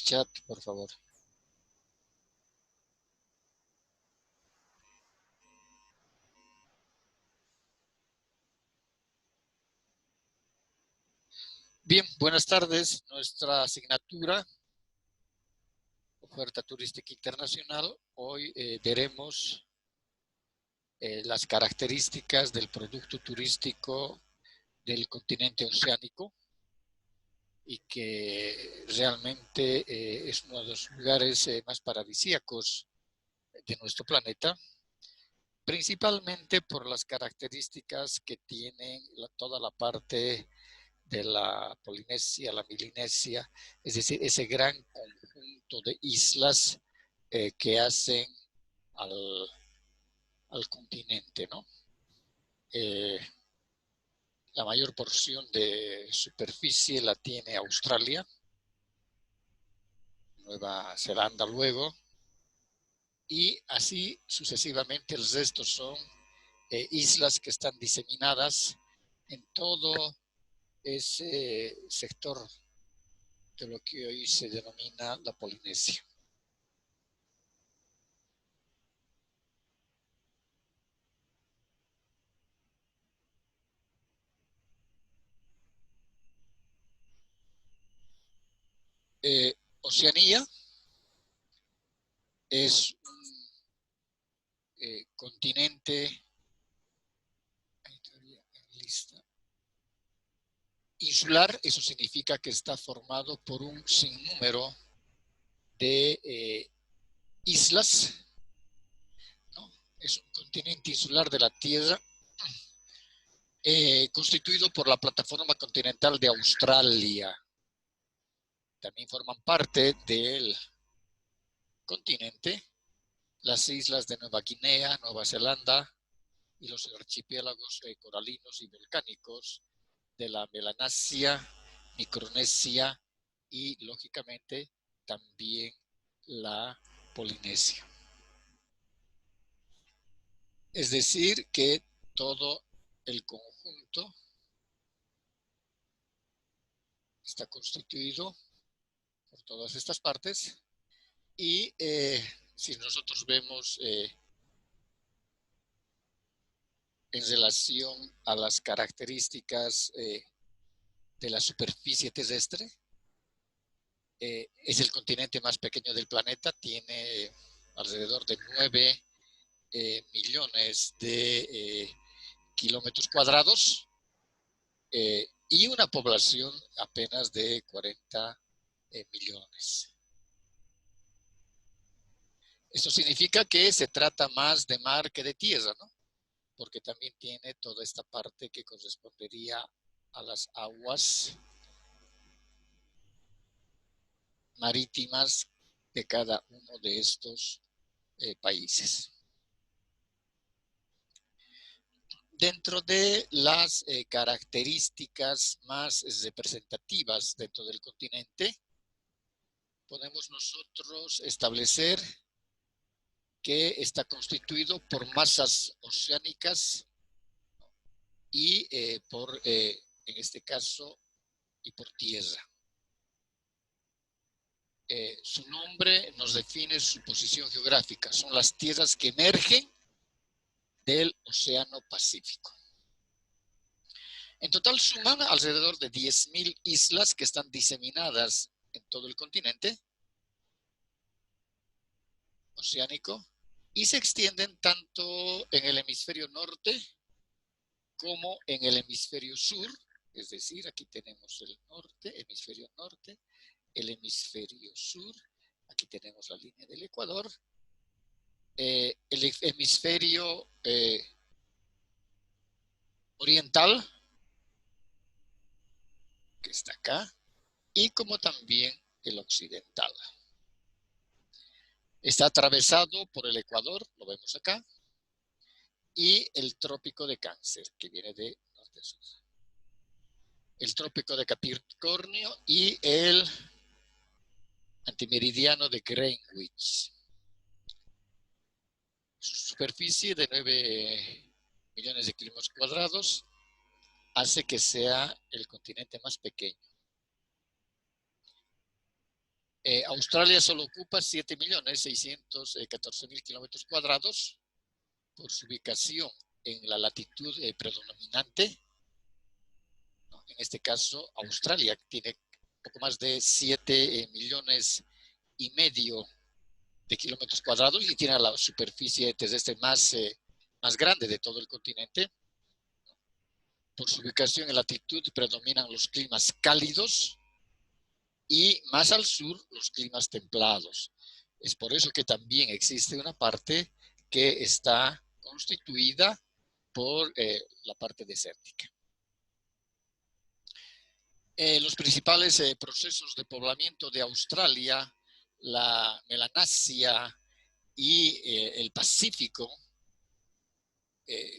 chat, por favor. Bien, buenas tardes. Nuestra asignatura, Oferta Turística Internacional, hoy veremos las características del producto turístico del continente oceánico y que realmente es uno de los lugares más paradisíacos de nuestro planeta, principalmente por las características que tienen toda la parte de la Polinesia, la Milinesia, es decir, ese gran conjunto de islas que hacen al continente, ¿no? La mayor porción de superficie la tiene Australia, Nueva Zelanda luego, y así sucesivamente el resto son islas que están diseminadas en todo ese sector de lo que hoy se denomina la Polinesia. Oceanía es un continente insular, eso significa que está formado por un sinnúmero de islas, ¿no? Es un continente insular de la Tierra constituido por la plataforma continental de Australia. También forman parte del continente las islas de Nueva Guinea, Nueva Zelanda y los archipiélagos coralinos y volcánicos de la Melanesia, Micronesia y, lógicamente, también la Polinesia. Es decir, que todo el conjunto está constituido por todas estas partes y si nosotros vemos en relación a las características de la superficie terrestre, es el continente más pequeño del planeta, tiene alrededor de 9 millones de kilómetros cuadrados y una población apenas de 40 millones. Esto significa que se trata más de mar que de tierra, ¿no? Porque también tiene toda esta parte que correspondería a las aguas marítimas de cada uno de estos países. Dentro de las características más representativas dentro del continente, podemos nosotros establecer que está constituido por masas oceánicas y en este caso, y por tierra. Su nombre nos define su posición geográfica. Son las tierras que emergen del Océano Pacífico. En total suman alrededor de 10.000 islas que están diseminadas en todo el continente oceánico y se extienden tanto en el hemisferio norte como en el hemisferio sur, es decir, aquí tenemos el norte, hemisferio norte, el hemisferio sur, aquí tenemos la línea del Ecuador, el hemisferio oriental, que está acá, y como también el occidental. Está atravesado por el Ecuador, lo vemos acá, y el trópico de Cáncer, que viene de norte a sur. El trópico de Capricornio y el antimeridiano de Greenwich. Su superficie de 9 millones de kilómetros cuadrados hace que sea el continente más pequeño. Australia solo ocupa 7.614.000 kilómetros cuadrados por su ubicación en la latitud predominante. ¿No? En este caso, Australia tiene poco más de 7 millones y medio de kilómetros cuadrados y tiene la superficie terrestre más grande de todo el continente. Por su ubicación en latitud predominan los climas cálidos y más al sur los climas templados. Es por eso que también existe una parte que está constituida por la parte desértica. Los principales procesos de poblamiento de Australia, la Melanesia y el Pacífico,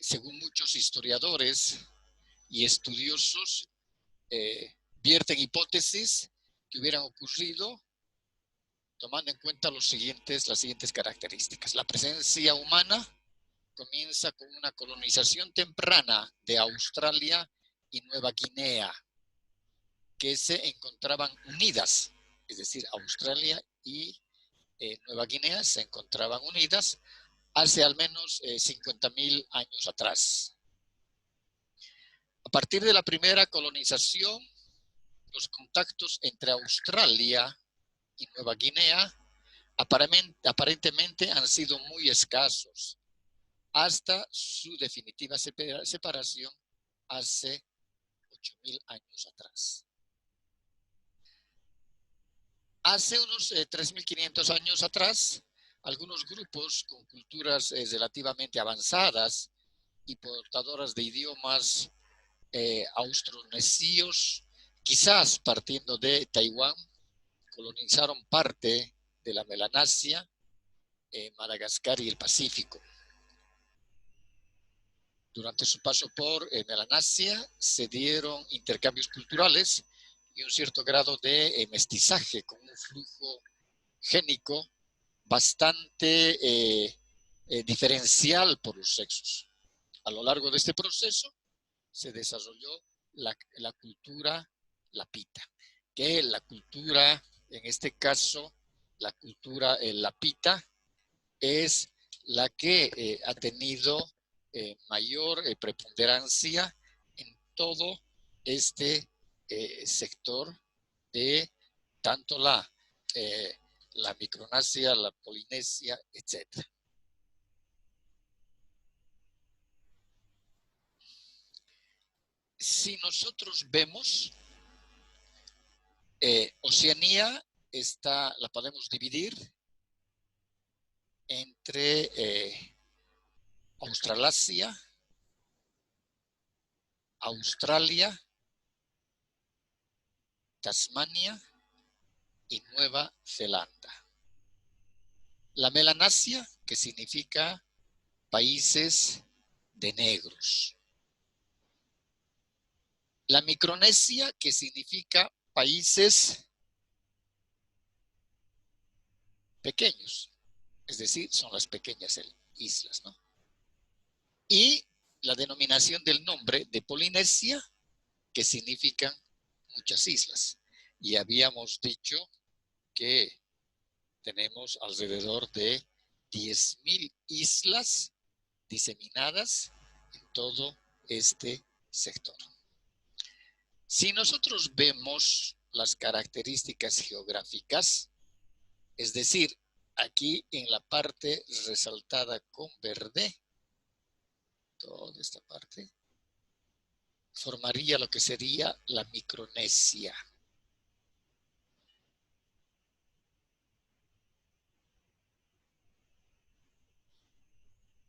según muchos historiadores y estudiosos, vierten hipótesis que hubieran ocurrido tomando en cuenta las siguientes características. La presencia humana comienza con una colonización temprana de Australia y Nueva Guinea, que se encontraban unidas, es decir, Australia y Nueva Guinea se encontraban unidas hace al menos 50.000 años atrás. A partir de la primera colonización, los contactos entre Australia y Nueva Guinea aparentemente han sido muy escasos hasta su definitiva separación hace 8.000 años atrás. Hace unos 3.500 años atrás, algunos grupos con culturas relativamente avanzadas y portadoras de idiomas austronesios, quizás partiendo de Taiwán, colonizaron parte de la Melanesia, Madagascar y el Pacífico. Durante su paso por Melanesia se dieron intercambios culturales y un cierto grado de mestizaje con un flujo génico bastante diferencial por los sexos. A lo largo de este proceso se desarrolló la cultura lapita, que la cultura, en este caso, la cultura lapita, es la que ha tenido mayor preponderancia en todo este sector de tanto la Micronesia, la Polinesia, etc. Si nosotros vemos, Oceanía la podemos dividir entre Australasia, Australia, Tasmania y Nueva Zelanda. La Melanesia, que significa países de negros. La Micronesia, que significa países pequeños, es decir, son las pequeñas islas, ¿no? Y la denominación del nombre de Polinesia, que significan muchas islas. Y habíamos dicho que tenemos alrededor de 10.000 islas diseminadas en todo este sector. Si nosotros vemos las características geográficas, es decir, aquí en la parte resaltada con verde, toda esta parte, formaría lo que sería la Micronesia.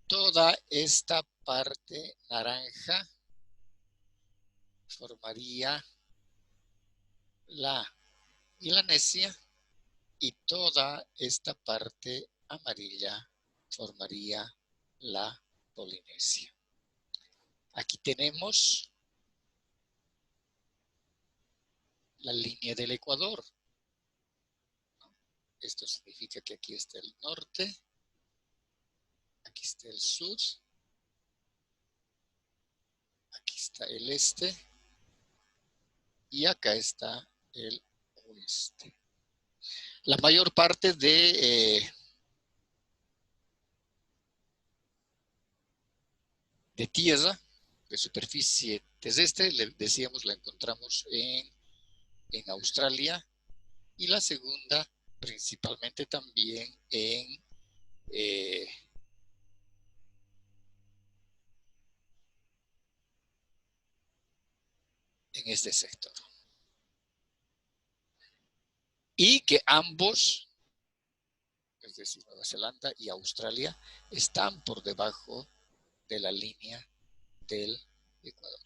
Toda esta parte naranja formaría la Melanesia y toda esta parte amarilla formaría la Polinesia. Aquí tenemos la línea del Ecuador. Esto significa que aquí está el norte, aquí está el sur, aquí está el este y acá está el oeste. La mayor parte de tierra, de superficie terrestre, le decíamos, la encontramos en Australia, y la segunda principalmente también eh, en este sector. Y que ambos, es decir, Nueva Zelanda y Australia, están por debajo de la línea del Ecuador.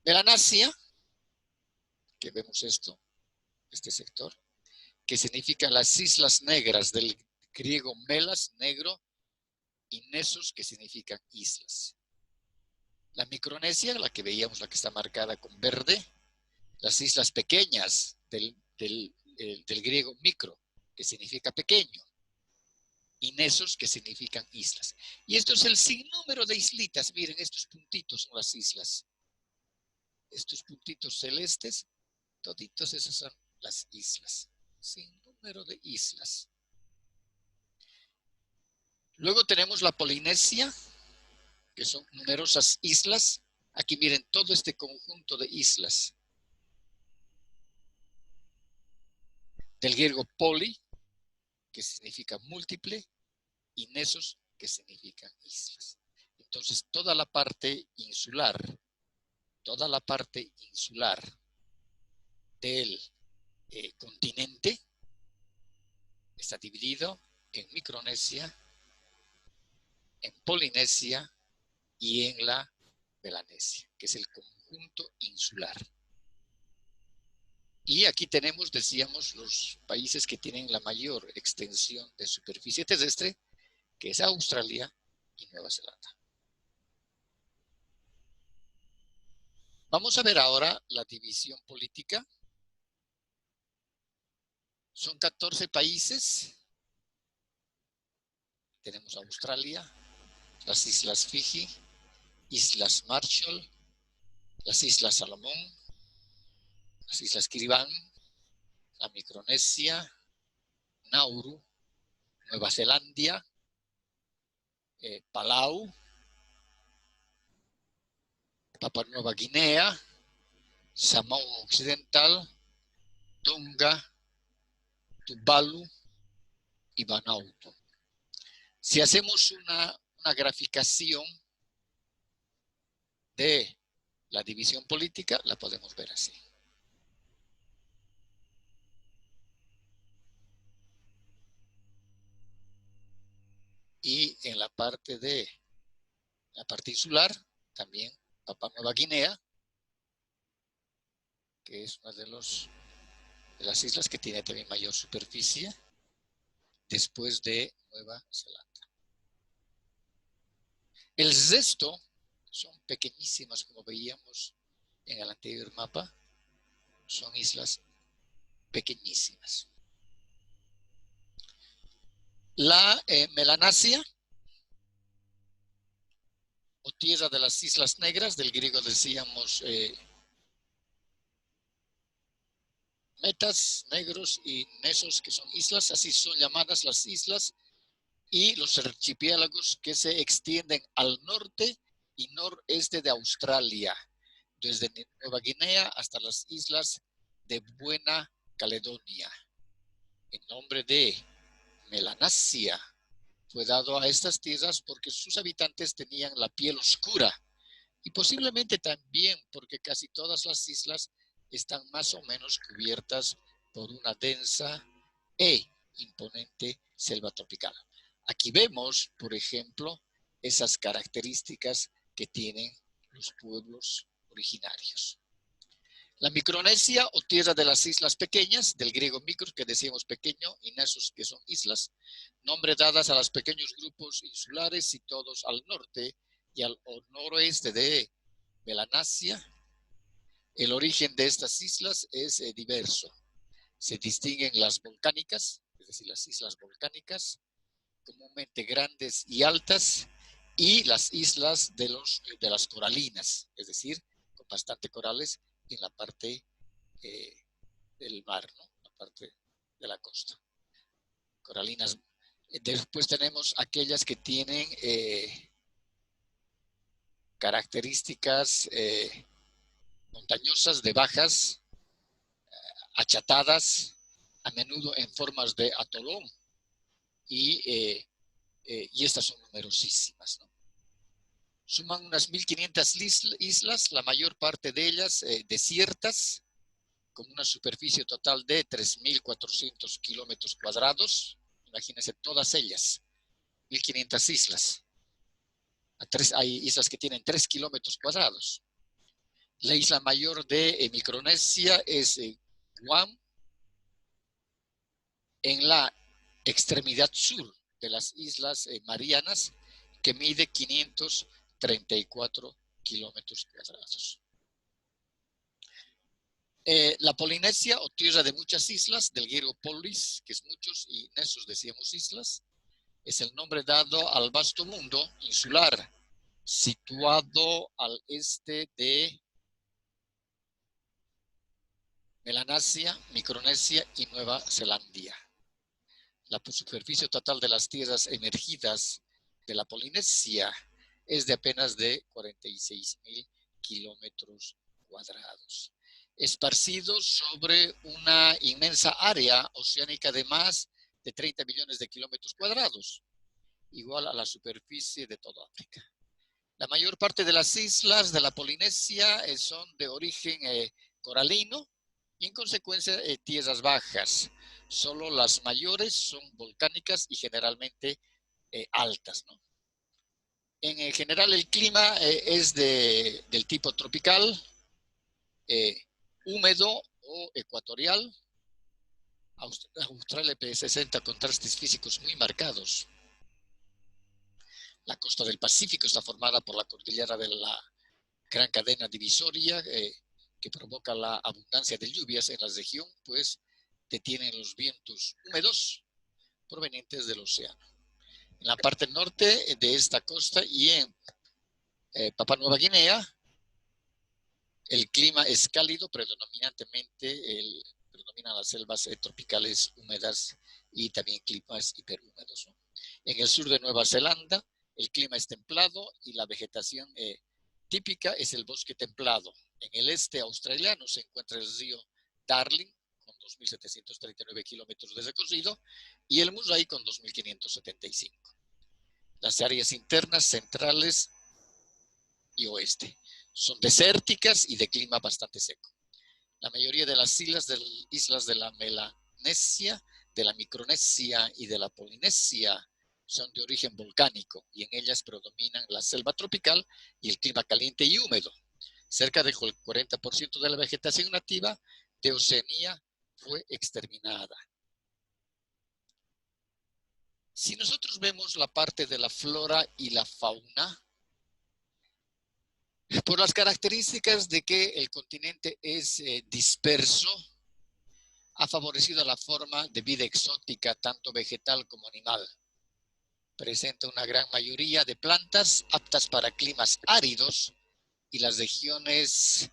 Melanesia, que vemos esto, este sector, que significa las islas negras, del griego melas, negro, y nesos, que significan islas. La Micronesia, la que veíamos, la que está marcada con verde, las islas pequeñas del griego micro, que significa pequeño, y nesos, que significan islas. Y esto es el sinnúmero de islitas. Miren, estos puntitos son las islas. Estos puntitos celestes, toditos esas son las islas. Sinnúmero de islas. Luego tenemos la Polinesia, que son numerosas islas. Aquí miren todo este conjunto de islas. Del griego poli, que significa múltiple, y nesos, que significan islas. Entonces, toda la parte insular del continente está dividido en Micronesia, en Polinesia y en la Melanesia, que es el conjunto insular. Y aquí tenemos, decíamos, los países que tienen la mayor extensión de superficie terrestre, que es Australia y Nueva Zelanda. Vamos a ver ahora la división política. Son 14 países. Tenemos Australia, las Islas Fiji, Islas Marshall, las Islas Salomón, las Islas Kiribati, la Micronesia, Nauru, Nueva Zelanda, Palau, Papua Nueva Guinea, Samoa Occidental, Tonga, Tuvalu y Vanuatu. Si hacemos una graficación de la división política, la podemos ver así. Y en la parte insular, también Papua Nueva Guinea, que es una de las islas que tiene también mayor superficie, después de Nueva Zelanda. El resto son pequeñísimas, como veíamos en el anterior mapa, son islas pequeñísimas. La Melanesia, o tierra de las Islas Negras, del griego decíamos metas, negros, y nesos, que son islas, así son llamadas las islas, y los archipiélagos que se extienden al norte y noreste de Australia, desde Nueva Guinea hasta las islas de Buena Caledonia. El nombre de Melanesia fue dado a estas tierras porque sus habitantes tenían la piel oscura, y posiblemente también porque casi todas las islas están más o menos cubiertas por una densa e imponente selva tropical. Aquí vemos, por ejemplo, esas características que tienen los pueblos originarios. La Micronesia, o tierra de las islas pequeñas, del griego micro, que decíamos pequeño, y nesos, que son islas, nombre dadas a los pequeños grupos insulares situados al norte y al noroeste de Melanesia. El origen de estas islas es diverso. Se distinguen las volcánicas, es decir, las islas volcánicas, comúnmente grandes y altas, y las islas de las coralinas, es decir, con bastante corales en la parte del mar, ¿no? La parte de la costa. Coralinas. Después tenemos aquellas que tienen características montañosas de bajas, achatadas, a menudo en formas de atolón, y estas son numerosísimas, ¿no? Suman unas 1.500 islas, la mayor parte de ellas desiertas, con una superficie total de 3.400 kilómetros cuadrados. Imagínense todas ellas, 1.500 islas. Hay islas que tienen 3 kilómetros cuadrados. La isla mayor de Micronesia es Guam, en la extremidad sur de las Islas Marianas, que mide 534 kilómetros cuadrados. La Polinesia, o tierra de muchas islas, del griego polis, que es muchos, y nesos decíamos islas, es el nombre dado al vasto mundo insular, situado al este de Melanesia, Micronesia y Nueva Zelanda. La superficie total de las tierras emergidas de la Polinesia es de apenas de 46.000 kilómetros cuadrados, esparcidos sobre una inmensa área oceánica de más de 30 millones de kilómetros cuadrados, igual a la superficie de toda África. La mayor parte de las islas de la Polinesia son de origen coralino y en consecuencia tierras bajas. Solo las mayores son volcánicas y generalmente altas, ¿no? En general el clima es del tipo tropical, húmedo o ecuatorial. Australia presenta contrastes físicos muy marcados. La costa del Pacífico está formada por la cordillera de la gran cadena divisoria que provoca la abundancia de lluvias en la región, pues detienen los vientos húmedos provenientes del océano. En la parte norte de esta costa y en Papúa Nueva Guinea, el clima es cálido, predominantemente predominan las selvas tropicales húmedas y también climas hiperhúmedos, ¿no? En el sur de Nueva Zelanda, el clima es templado y la vegetación típica es el bosque templado. En el este australiano se encuentra el río Darling, con 2.739 kilómetros de recorrido, y el Murray con 2.575. Las áreas internas, centrales y oeste son desérticas y de clima bastante seco. La mayoría de las islas de la Melanesia, de la Micronesia y de la Polinesia son de origen volcánico y en ellas predominan la selva tropical y el clima caliente y húmedo. Cerca del 40% de la vegetación nativa de Oceanía fue exterminada. Si nosotros vemos la parte de la flora y la fauna, por las características de que el continente es disperso, ha favorecido la forma de vida exótica, tanto vegetal como animal. Presenta una gran mayoría de plantas aptas para climas áridos y las regiones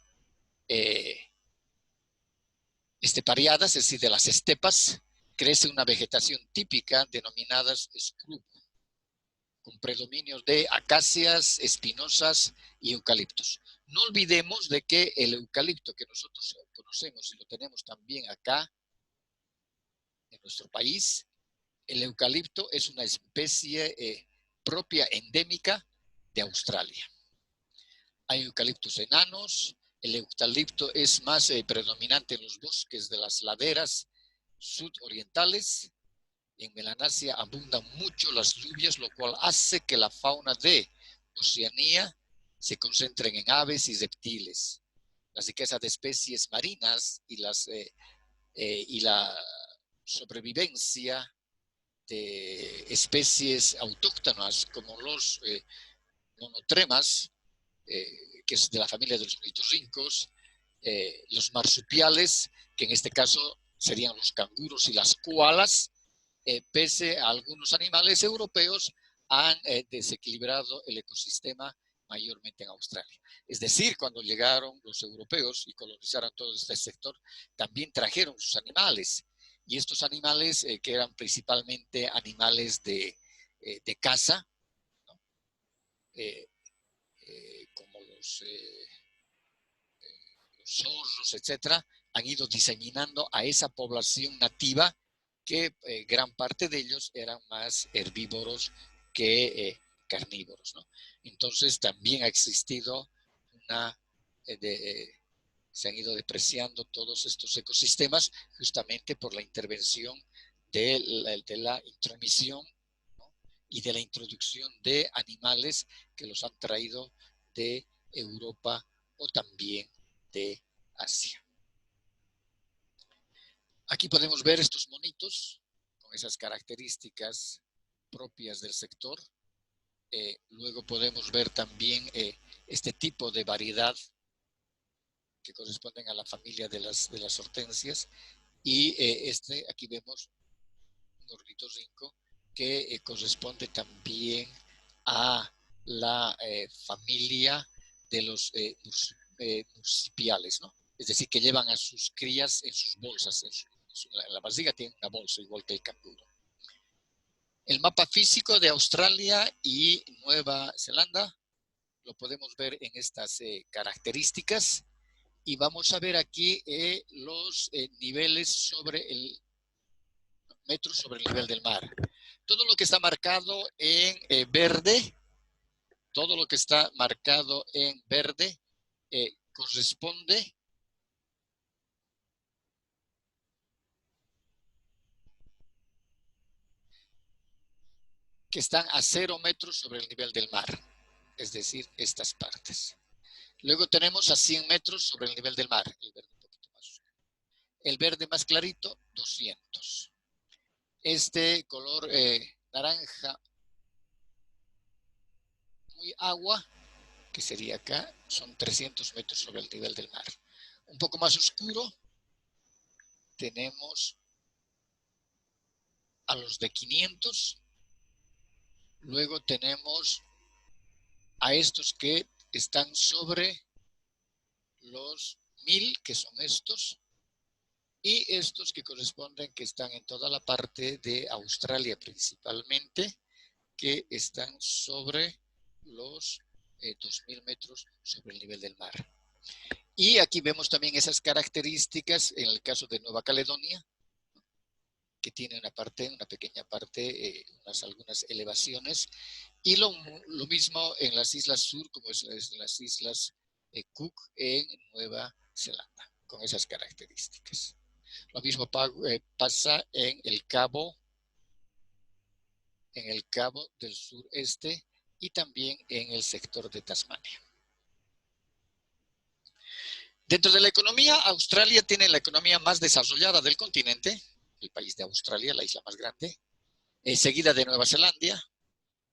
estepariadas, es decir, de las estepas, crece una vegetación típica denominadas scrub, con predominios de acacias, espinosas y eucaliptos. No olvidemos de que el eucalipto que nosotros conocemos y lo tenemos también acá en nuestro país, el eucalipto es una especie propia, endémica de Australia. Hay eucaliptos enanos. El eucalipto es más predominante en los bosques de las laderas sudorientales. En Melanesia abundan mucho las lluvias, lo cual hace que la fauna de Oceanía se concentren en aves y reptiles. La riqueza de especies marinas y la sobrevivencia de especies autóctonas como los monotremas, que es de la familia de los ornitorrincos, los marsupiales, que en este caso serían los canguros y las koalas, pese a algunos animales europeos, han desequilibrado el ecosistema mayormente en Australia. Es decir, cuando llegaron los europeos y colonizaron todo este sector, también trajeron sus animales, Y estos animales, que eran principalmente animales de caza, ¿no? Como los zorros, etcétera, han ido diseminando a esa población nativa que gran parte de ellos eran más herbívoros que carnívoros, ¿no? Entonces también ha existido una, se han ido depreciando todos estos ecosistemas justamente por la intervención de la intromisión, ¿no? Y de la introducción de animales que los han traído de Europa o también de Asia. Aquí podemos ver estos monitos con esas características propias del sector. Luego podemos ver también este tipo de variedad que corresponden a la familia de las hortensias. Y aquí vemos un ornitorrinco que corresponde también a la familia de los marsupiales, ¿no? Es decir, que llevan a sus crías en sus bolsas. La barriga tiene una bolsa, igual que el canguro. El mapa físico de Australia y Nueva Zelanda lo podemos ver en estas características. Y vamos a ver aquí los niveles sobre el metros sobre el nivel del mar. Todo lo que está marcado en verde, todo lo que está marcado en verde corresponde que están a 0 metros sobre el nivel del mar, es decir, estas partes. Luego tenemos a 100 metros sobre el nivel del mar, el verde un poquito más. El verde más clarito, 200. Este color naranja muy agua, que sería acá, son 300 metros sobre el nivel del mar. Un poco más oscuro, tenemos a los de 500. Luego tenemos a estos que están sobre los 1000, que son estos. Y estos que corresponden, que están en toda la parte de Australia principalmente, que están sobre los 2000 metros sobre el nivel del mar. Y aquí vemos también esas características en el caso de Nueva Caledonia, que tiene una pequeña parte, algunas elevaciones. Y lo mismo en las islas sur, como es en las islas Cook en Nueva Zelanda, con esas características. Lo mismo pasa en el cabo del sureste y también en el sector de Tasmania. Dentro de la economía, Australia tiene la economía más desarrollada del continente, el país de Australia, la isla más grande, seguida de Nueva Zelanda.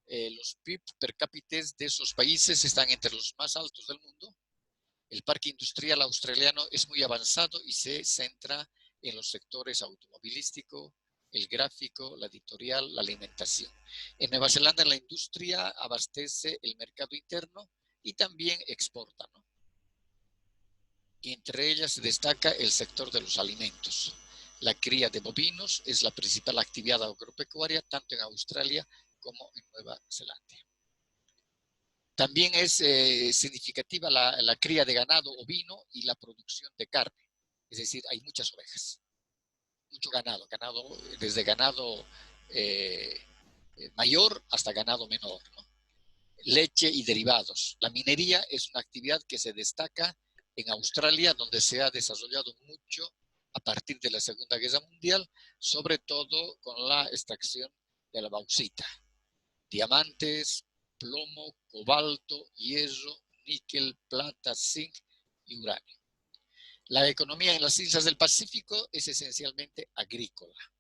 Los PIB per cápita de esos países están entre los más altos del mundo. El parque industrial australiano es muy avanzado y se centra en los sectores automovilístico, el gráfico, la editorial, la alimentación. En Nueva Zelanda la industria abastece el mercado interno y también exporta, ¿no? Y entre ellas se destaca el sector de los alimentos. La cría de bovinos es la principal actividad agropecuaria tanto en Australia como en Nueva Zelanda. También es significativa la cría de ganado ovino y la producción de carne. Es decir, hay muchas ovejas, mucho ganado desde ganado mayor hasta ganado menor, ¿no? Leche y derivados. La minería es una actividad que se destaca en Australia, donde se ha desarrollado mucho a partir de la Segunda Guerra Mundial, sobre todo con la extracción de la bauxita. Diamantes, plomo, cobalto, hierro, níquel, plata, zinc y uranio. La economía en las islas del Pacífico es esencialmente agrícola.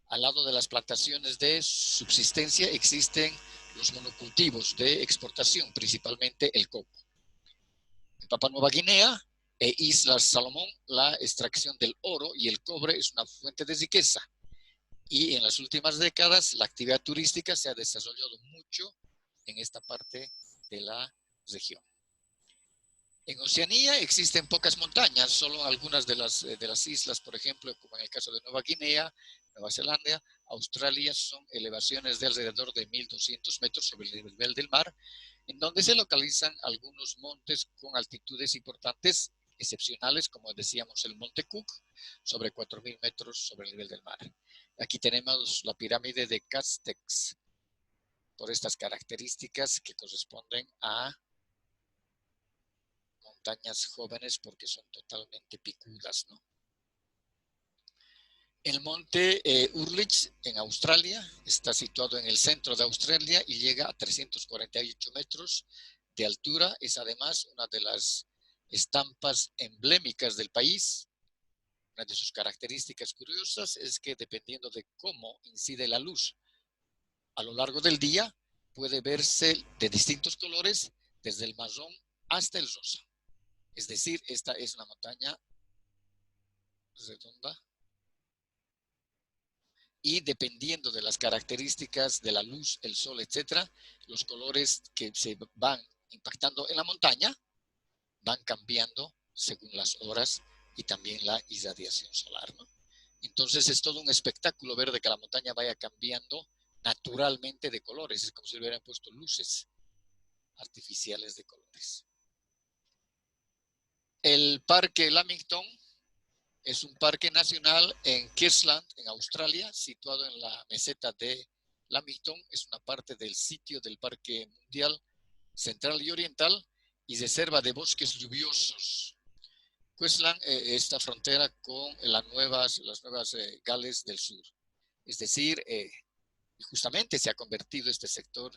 Al lado de las plantaciones de subsistencia existen los monocultivos de exportación, principalmente el coco. En Papua Nueva Guinea e Islas Salomón, la extracción del oro y el cobre es una fuente de riqueza. Y en las últimas décadas, la actividad turística se ha desarrollado mucho en esta parte de la región. En Oceanía existen pocas montañas, solo algunas de las islas, por ejemplo, como en el caso de Nueva Guinea, Nueva Zelanda, Australia, son elevaciones de alrededor de 1.200 metros sobre el nivel del mar, en donde se localizan algunos montes con altitudes importantes, excepcionales, como decíamos el Monte Cook, sobre 4.000 metros sobre el nivel del mar. Aquí tenemos la pirámide de Castex, por estas características que corresponden a montañas jóvenes porque son totalmente picudas, ¿no? El monte Urlich en Australia está situado en el centro de Australia y llega a 348 metros de altura. Es además una de las estampas emblemáticas del país. Una de sus características curiosas es que dependiendo de cómo incide la luz a lo largo del día, puede verse de distintos colores, desde el marrón hasta el rosa. Es decir, esta es una montaña redonda y dependiendo de las características de la luz, el sol, etcétera, los colores que se van impactando en la montaña van cambiando según las horas y también la irradiación solar, ¿no? Entonces es todo un espectáculo ver de que la montaña vaya cambiando naturalmente de colores, es como si le hubieran puesto luces artificiales de colores. El parque Lamington es un parque nacional en Queensland, en Australia, situado en la meseta de Lamington. Es una parte del sitio del Parque Mundial Central y Oriental y reserva de bosques lluviosos. Queensland está frontera con las nuevas Gales del Sur. Es decir, justamente se ha convertido este sector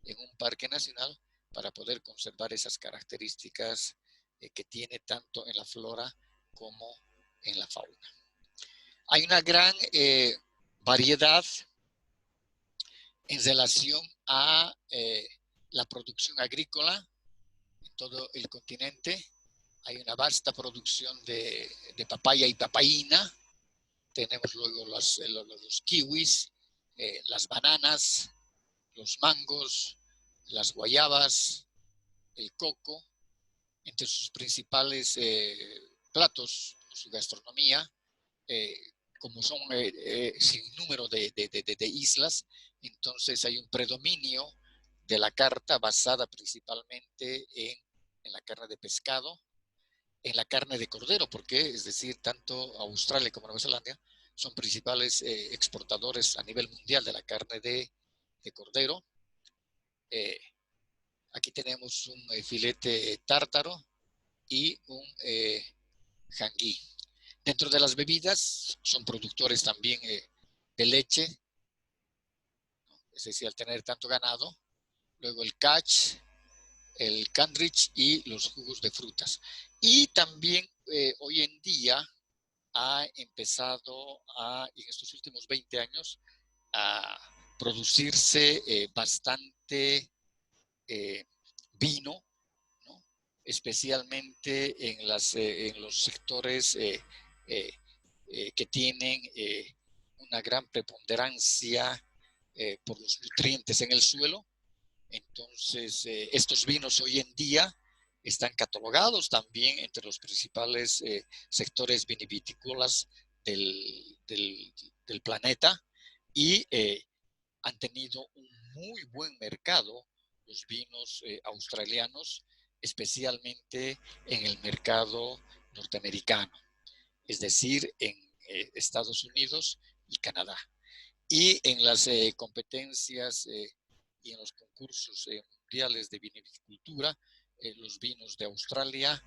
en un parque nacional para poder conservar esas características que tiene tanto en la flora como en la fauna. Hay una gran variedad en relación a la producción agrícola en todo el continente. Hay una vasta producción de papaya y papaína. Tenemos luego los kiwis, las bananas, los mangos, las guayabas, el coco, entre sus principales platos, su gastronomía, eh, como son sin número de islas, entonces hay un predominio de la carta basada principalmente en la carne de pescado, en la carne de cordero, porque es decir, tanto Australia como Nueva Zelanda son principales exportadores a nivel mundial de la carne de cordero. Eh, Aquí tenemos un filete tártaro y un jangui. Dentro de las bebidas son productores también de leche, ¿no? Es decir, al tener tanto ganado. Luego el catch, el candrich y los jugos de frutas. Y también hoy en día ha empezado en estos últimos 20 años, a producirse bastante vino, ¿no? Especialmente en los sectores que tienen una gran preponderancia por los nutrientes en el suelo. Entonces, estos vinos hoy en día están catalogados también entre los principales sectores vinivitícolas del planeta y han tenido un muy buen mercado los vinos australianos, especialmente en el mercado norteamericano, es decir, en Estados Unidos y Canadá. Y en las competencias y en los concursos mundiales de vinicultura, los vinos de Australia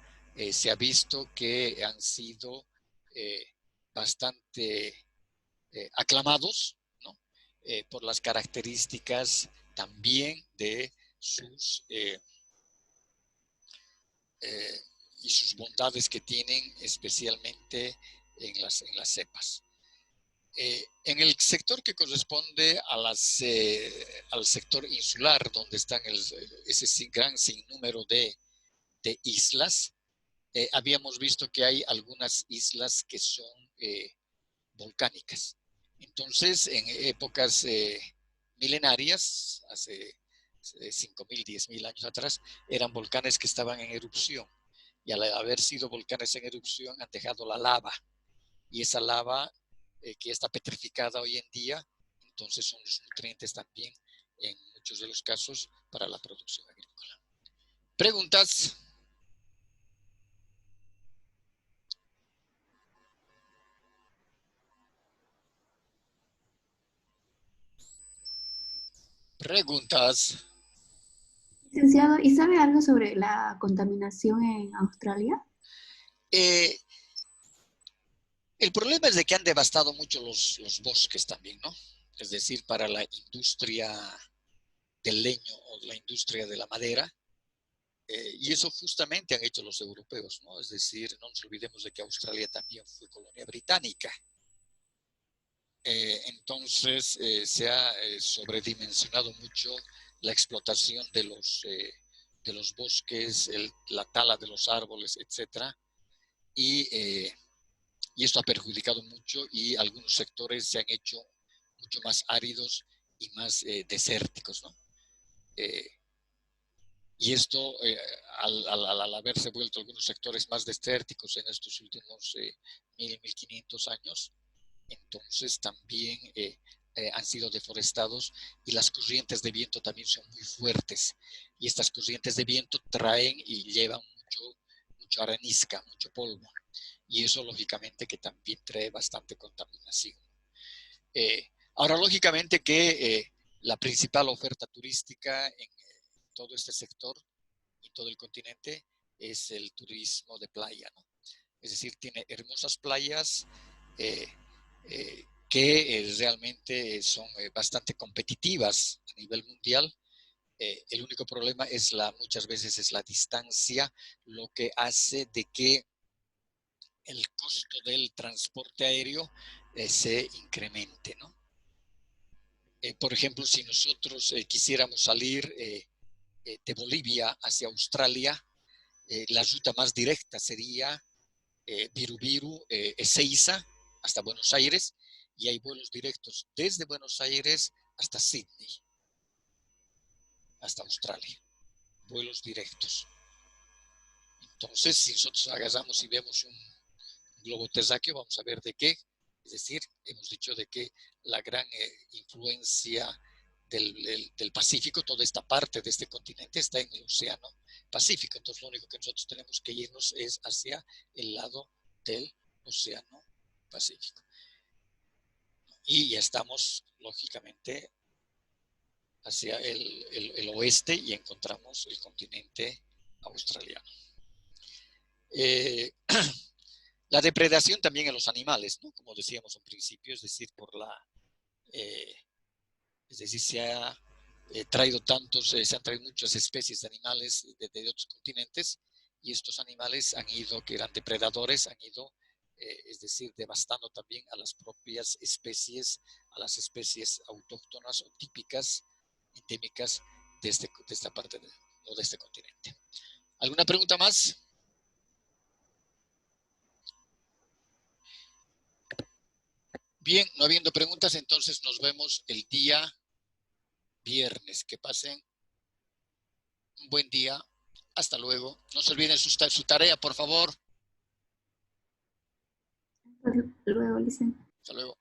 se ha visto que han sido eh, bastante aclamados, ¿no? Por las características también de sus eh, y sus bondades que tienen especialmente en las cepas. En el sector que corresponde al sector insular, donde están ese gran sinnúmero de islas, habíamos visto que hay algunas islas que son volcánicas. Entonces, en épocas milenarias, hace 5.000, 10.000 años atrás, eran volcanes que estaban en erupción. y al haber sido volcanes en erupción han dejado la lava, y esa lava que está petrificada hoy en día, entonces son los nutrientes también en muchos de los casos para la producción agrícola. ¿Preguntas? ¿Preguntas? Licenciado, ¿y sabe algo sobre la contaminación en Australia? Eh, el problema es de que han devastado mucho los bosques también, ¿no? Es decir, para la industria del leño o la industria de la madera, y eso justamente han hecho los europeos, ¿no? Es decir, no nos olvidemos de que Australia también fue colonia británica. Entonces se ha sobredimensionado mucho la explotación de los bosques, la tala de los árboles, etcétera, y esto ha perjudicado mucho y algunos sectores se han hecho mucho más áridos y más desérticos, ¿no? Y esto, al haberse vuelto algunos sectores más desérticos en estos últimos 1500 años, entonces también han sido deforestados y las corrientes de viento también son muy fuertes. Y estas corrientes de viento traen y llevan mucho arenisca, mucho polvo. Y eso lógicamente que también trae bastante contaminación. Ahora, lógicamente que la principal oferta turística en todo este sector y todo el continente es el turismo de playa, ¿no? Es decir, tiene hermosas playas eh, que realmente son bastante competitivas a nivel mundial. El único problema es muchas veces es la distancia, lo que hace de que el costo del transporte aéreo se incremente, ¿no? Por ejemplo, si nosotros quisiéramos salir de Bolivia hacia Australia, la ruta más directa sería Viru, Ezeiza, hasta Buenos Aires, y hay vuelos directos desde Buenos Aires hasta Sydney, hasta Australia, vuelos directos. Entonces, si nosotros agarramos y vemos un globo terráqueo, vamos a ver de qué, es decir, hemos dicho de que la gran influencia del Pacífico, toda esta parte de este continente está en el Océano Pacífico. Entonces, lo único que nosotros tenemos que irnos es hacia el lado del Océano Pacífico. Y ya estamos, lógicamente, hacia el oeste y encontramos el continente australiano. La depredación también en los animales, ¿no? Como decíamos al principio, es decir, es decir, se han traído muchas especies de animales de otros continentes, y estos animales que eran depredadores, han ido, es decir, devastando también a las propias especies, a las especies autóctonas o típicas, endémicas de esta parte o de este continente. ¿Alguna pregunta más? Bien, no habiendo preguntas, entonces nos vemos el día viernes. Que pasen un buen día. Hasta luego. No se olviden su tarea, por favor. Luego, licenciado. Hasta luego.